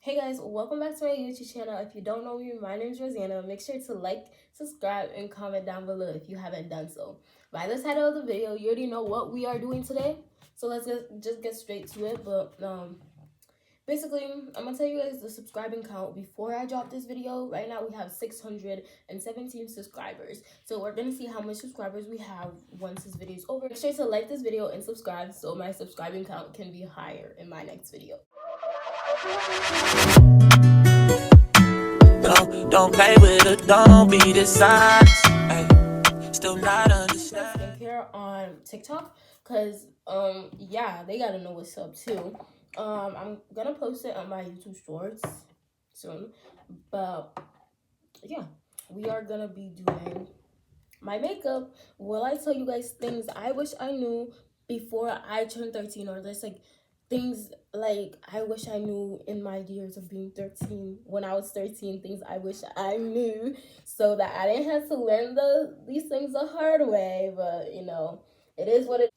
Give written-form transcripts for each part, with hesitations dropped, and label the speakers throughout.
Speaker 1: Hey guys, welcome back to my YouTube channel. If you don't know me, my name is Rosanna. Make sure to like, subscribe, and comment down below if you haven't done so. By the title of the video, you already know what we are doing today. So let's just get straight to it. But basically, I'm gonna tell you guys the subscribing count before I drop this video. Right now we have 617 subscribers. So we're gonna see how much subscribers we have once this video is over. Make sure to like this video and subscribe so my subscribing count can be higher in my next video. Don't play with it, don't be dishonest. Still not understand. Skincare on TikTok, cause yeah, they gotta know what's up too. I'm gonna post it on my YouTube shorts soon, but yeah, we are gonna be doing my makeup. Will I tell you guys things I wish I knew before I turned 13, or there's like things like I wish I knew in my years of being 13, when I was 13, things I wish I knew so that I didn't have to learn these things the hard way. But you know, it is what it is.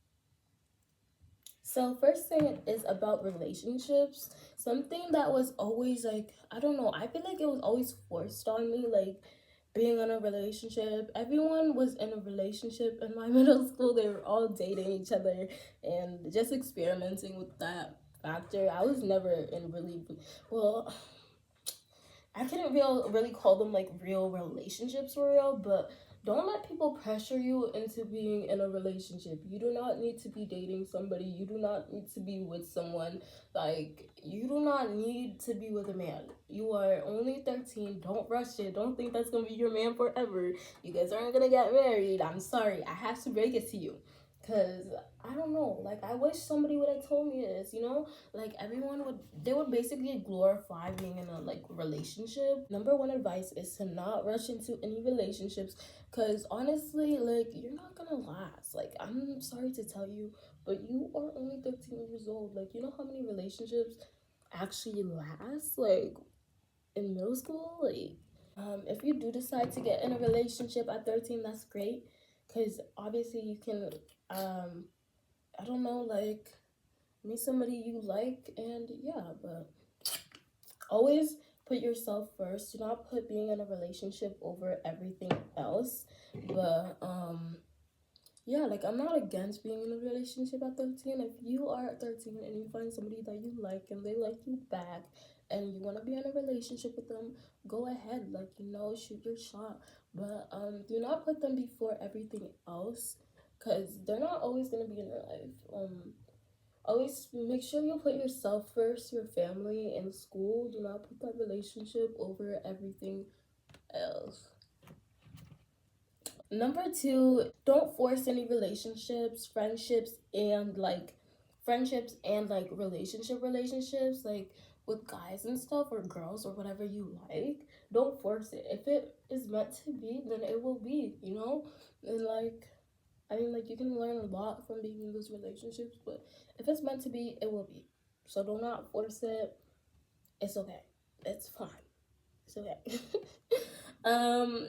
Speaker 1: So first thing is about relationships. Something that was always like, I don't know, I feel like it was always forced on me, like being in a relationship. Everyone was in a relationship in my middle school. They were all dating each other and just experimenting with that factor. I was never in really, well, I couldn't really call them like real relationships for real, but don't let people pressure you into being in a relationship. You do not need to be dating somebody. You do not need to be with someone. Like, you do not need to be with a man. You are only 13. Don't rush it. Don't think that's going to be your man forever. You guys aren't going to get married. I'm sorry. I have to break it to you. Because, I don't know. Like, I wish somebody would have told me this, you know? Like, they would basically glorify being in a like relationship. Number one advice is to not rush into any relationships, because honestly, like, you're not gonna last. Like, I'm sorry to tell you, but you are only 13 years old. Like, you know how many relationships actually last, like, in middle school? Like, if you do decide to get in a relationship at 13, that's great, because obviously you can I don't know, like, meet somebody you like, and yeah, but always put yourself first. Do not put being in a relationship over everything else. But yeah, like, I'm not against being in a relationship at 13. If you are at 13 and you find somebody that you like and they like you back and you want to be in a relationship with them, go ahead, like, you know, shoot your shot. But do not put them before everything else, because they're not always going to be in your life. Always make sure you put yourself first, your family, and school. Do not put that relationship over everything else. Number two, don't force any friendships and like relationships, like with guys and stuff, or girls, or whatever you like. Don't force it. If it is meant to be, then it will be, you know? And like, I mean, like, you can learn a lot from being in those relationships, but if it's meant to be, it will be. So do not force it. It's okay. It's fine. It's okay.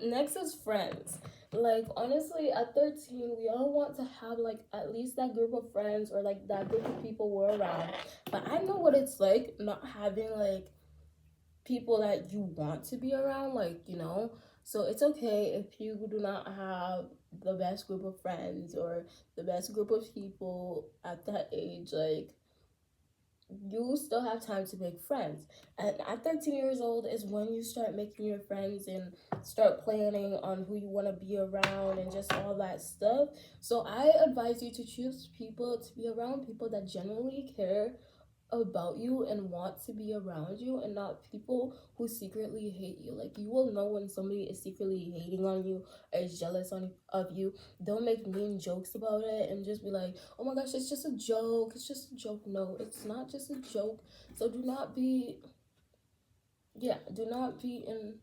Speaker 1: Next is friends. Like, honestly, at 13, we all want to have like at least that group of friends, or like that group of people we're around. But I know what it's like not having like people that you want to be around, like, you know. So it's okay if you do not have the best group of friends or the best group of people at that age. Like, you still have time to make friends. And at 13 years old is when you start making your friends and start planning on who you want to be around and just all that stuff. So I advise you to choose people, to be around people that genuinely care about you and want to be around you, and not people who secretly hate you. Like, you will know when somebody is secretly hating on you or is jealous of you. They'll make mean jokes about it and just be like, oh my gosh, it's just a joke, it's just a joke. No, it's not just a joke. So do not be in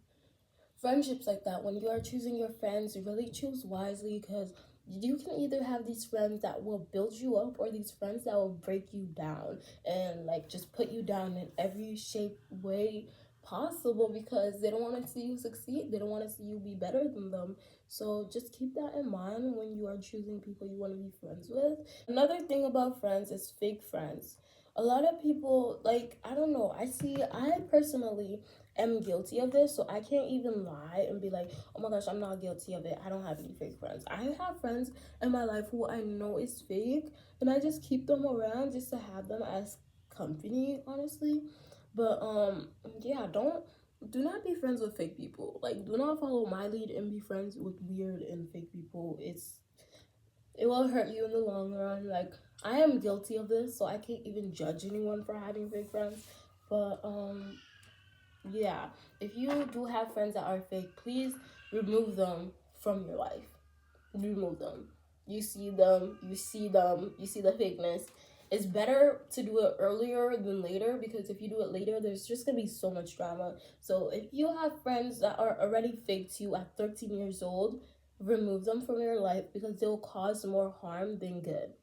Speaker 1: friendships like that. When you are choosing your friends, you really choose wisely, because you can either have these friends that will build you up, or these friends that will break you down and like just put you down in every shape way possible, because they don't want to see you succeed. They don't want to see you be better than them. So just keep that in mind when you are choosing people you want to be friends with. Another thing about friends is fake friends. a lot of people, like, I don't know, I personally am guilty of this, so I can't even lie and be like, oh my gosh, I'm not guilty of it. I don't have any fake friends. I have friends in my life who I know is fake, and I just keep them around just to have them as company, honestly. But yeah, do not be friends with fake people. Like, do not follow my lead and be friends with weird and fake people. It will hurt you in the long run. Like, I am guilty of this, so I can't even judge anyone for having fake friends. But yeah, if you do have friends that are fake, please remove them from your life. Remove them. You see them, you see the fakeness. It's better to do it earlier than later, because if you do it later, there's just gonna be so much drama. So if you have friends that are already fake to you at 13 years old, remove them from your life, because they'll cause more harm than good.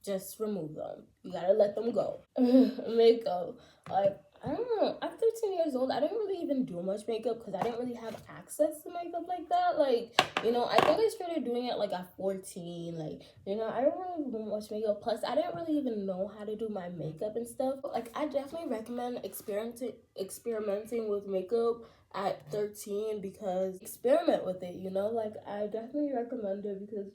Speaker 1: Just remove them. You gotta let them go. Makeup. Like, I don't know. I'm 13 years old. I didn't really even do much makeup because I didn't really have access to makeup like that. Like, I think I started doing it like at 14. Like, I don't really do much makeup. Plus, I didn't really even know how to do my makeup and stuff. Like, I definitely recommend experimenting with makeup at 13, because experiment with it, Like, I definitely recommend it because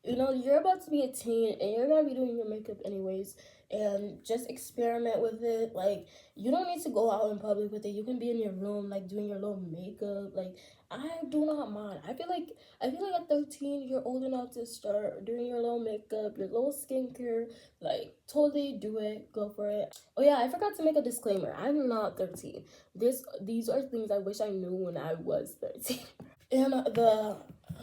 Speaker 1: you're about to be a teen and you're gonna be doing your makeup anyways, and just experiment with it. Like, you don't need to go out in public with it. You can be in your room, like, doing your little makeup. Like, I do not mind. I feel like at 13 you're old enough to start doing your little makeup, your little skincare. Like, totally do it. Go for it. Oh yeah, I forgot to make a disclaimer. I'm not 13. These are things I wish I knew when I was 13. And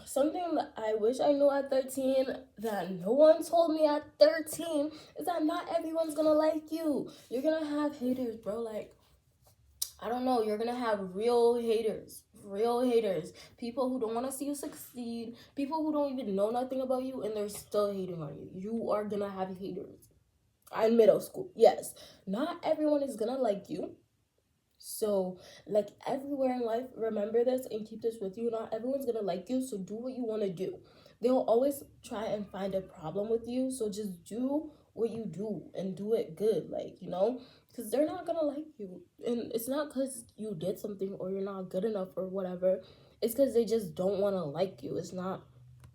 Speaker 1: something that I wish I knew at 13 that no one told me at 13 is that not everyone's gonna like you. You're gonna have haters, bro. Like, I don't know, you're gonna have real haters. Real haters. People who don't want to see you succeed. People who don't even know nothing about you and they're still hating on you. You are gonna have haters. In middle school, yes. Not everyone is gonna like you. So, like, everywhere in life, remember this and keep this with you. Not everyone's gonna like you, so do what you want to do. They'll always try and find a problem with you, so just do what you do and do it good, like, because they're not gonna like you. And it's not because you did something or you're not good enough or whatever. It's because they just don't want to like you. It's not,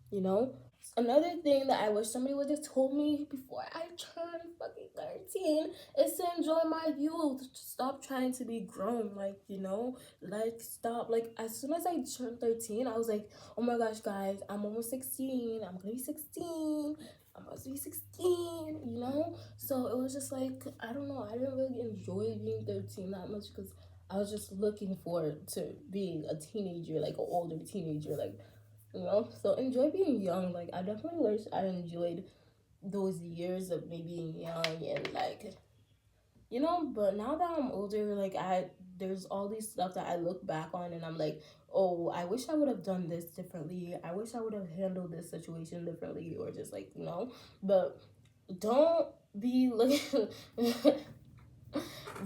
Speaker 1: you know Another thing that I wish somebody would have told me before I turned fucking 13 is to enjoy my youth. Stop trying to be grown, like, stop. Like, as soon as I turned 13, I was like, oh my gosh, guys, I'm almost 16. I'm gonna be 16. I'm about to be 16. So it was just like, I don't know. I didn't really enjoy being 13 that much because I was just looking forward to being a teenager, like an older teenager, so enjoy being young. Like, I definitely wish I enjoyed those years of me being young and, like, but now that I'm older, like, there's all these stuff that I look back on and I'm like, oh, I wish I would have done this differently. I wish I would have handled this situation differently, or just, like, but don't be looking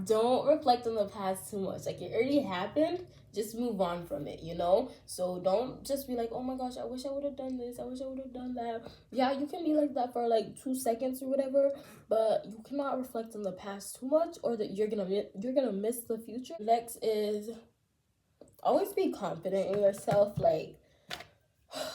Speaker 1: don't reflect on the past too much. Like, it already happened. Just move on from it, So don't just be like, oh my gosh, I wish I would have done this. I wish I would have done that. Yeah, you can be like that for like 2 seconds or whatever, but you cannot reflect on the past too much, or that you're gonna miss the future. Next is always be confident in yourself. Like,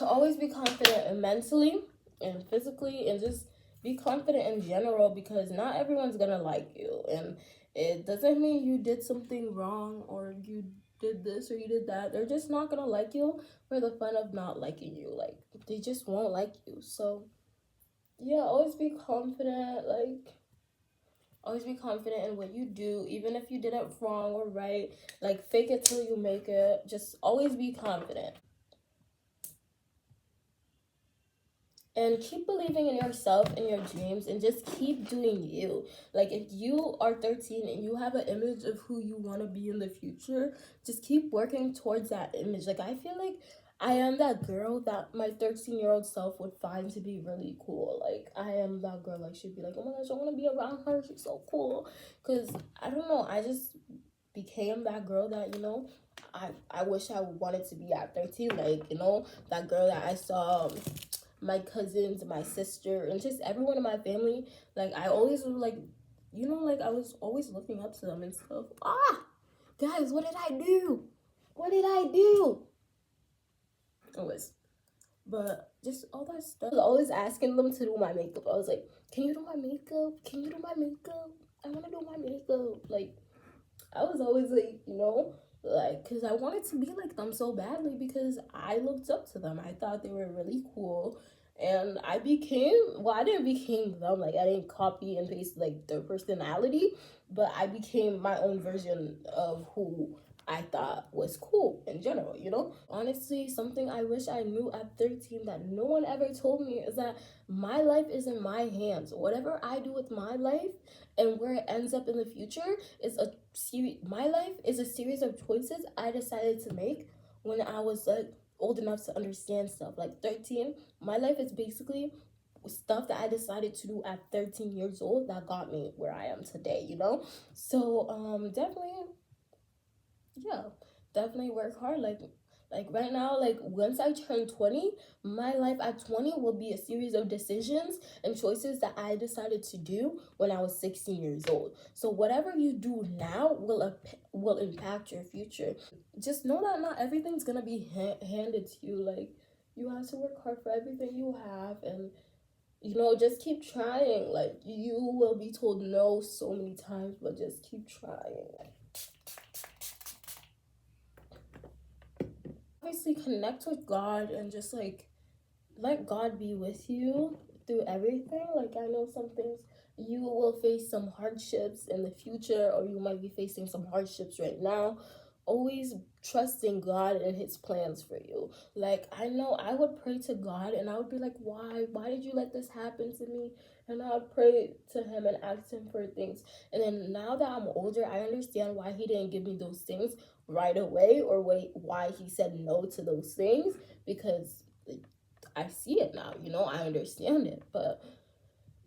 Speaker 1: always be confident mentally and physically, and just be confident in general, because not everyone's gonna like you, and it doesn't mean you did something wrong or you did this or you did that. They're just not gonna like you for the fun of not liking you. Like, they just won't like you. So yeah, always be confident. Like, always be confident in what you do, even if you did it wrong or right. Like, fake it till you make it. Just always be confident. And keep believing in yourself and your dreams, and just keep doing you. Like, if you are 13 and you have an image of who you want to be in the future, just keep working towards that image. Like, I feel like I am that girl that my 13-year-old self would find to be really cool. Like, I am that girl. Like, she'd be like, oh my gosh, I want to be around her. She's so cool. Because, I don't know, I just became that girl that, I wish I wanted to be at 13. Like, that girl that I saw my cousins, my sister, and just everyone in my family. Like, I always was like, you know, like, I was always looking up to them and stuff. Guys, what did I do? What did I do? Anyways, but just all that stuff. I was always asking them to do my makeup. I was like, can you do my makeup? Can you do my makeup? I want to do my makeup. Like, I was always like, you know, like, because I wanted to be like them so badly because I looked up to them. I thought they were really cool. And I didn't become them. Like, I didn't copy and paste, like, their personality. But I became my own version of who I thought was cool in general, you know? Honestly, something I wish I knew at 13 that no one ever told me is that my life is in my hands. Whatever I do with my life and where it ends up in the future is my life is a series of choices I decided to make when I was like old enough to understand stuff. Like 13, my life is basically stuff that I decided to do at 13 years old that got me where I am today, you know? So definitely work hard. Like right now, like once I turn 20, my life at 20 will be a series of decisions and choices that I decided to do when I was 16 years old. So whatever you do now will impact your future. Just know that not everything's gonna be handed to you. Like, you have to work hard for everything you have, and you know, just keep trying. Like, you will be told no so many times, but just keep trying. Obviously, connect with God and just like let God be with you through everything. Like, I know some things you will face some hardships in the future, or you might be facing some hardships right now. Always trusting God and his plans for you. Like, I know I would pray to God and I would be like, why did you let this happen to me? And I would pray to him and ask him for things. And then now that I'm older, I understand why he didn't give me those things right away, or why he said no to those things, because I see it now, you know, I understand it. But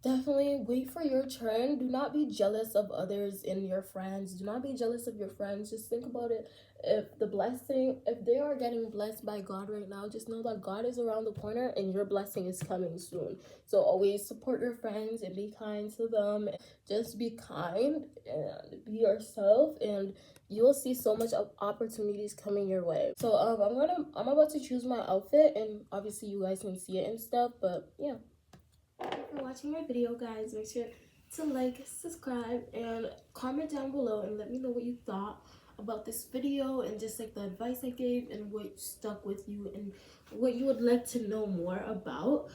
Speaker 1: definitely wait for your turn. Do not be jealous of others and your friends. Do not be jealous of your friends. Just think about it. If they are getting blessed by God right now, just know that God is around the corner and your blessing is coming soon. So always support your friends and be kind to them. Just be kind and be yourself, and you'll see so much opportunities coming your way. So I'm about to choose my outfit, and obviously you guys can see it and stuff, but yeah. Thank you for watching my video, guys. Make sure to like, subscribe, and comment down below and let me know what you thought about this video and just like the advice I gave and what stuck with you and what you would like to know more about.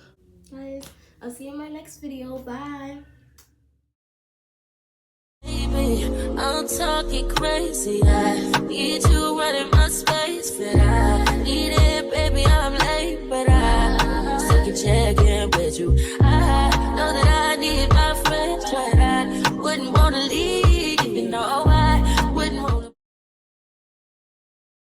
Speaker 1: Guys, I'll see you in my next video. Bye. Baby, I'm talking crazy. I need you running my space, but I need it, baby. I'm late, but I still can check in with you. I know that I need my friends, but I wouldn't wanna leave.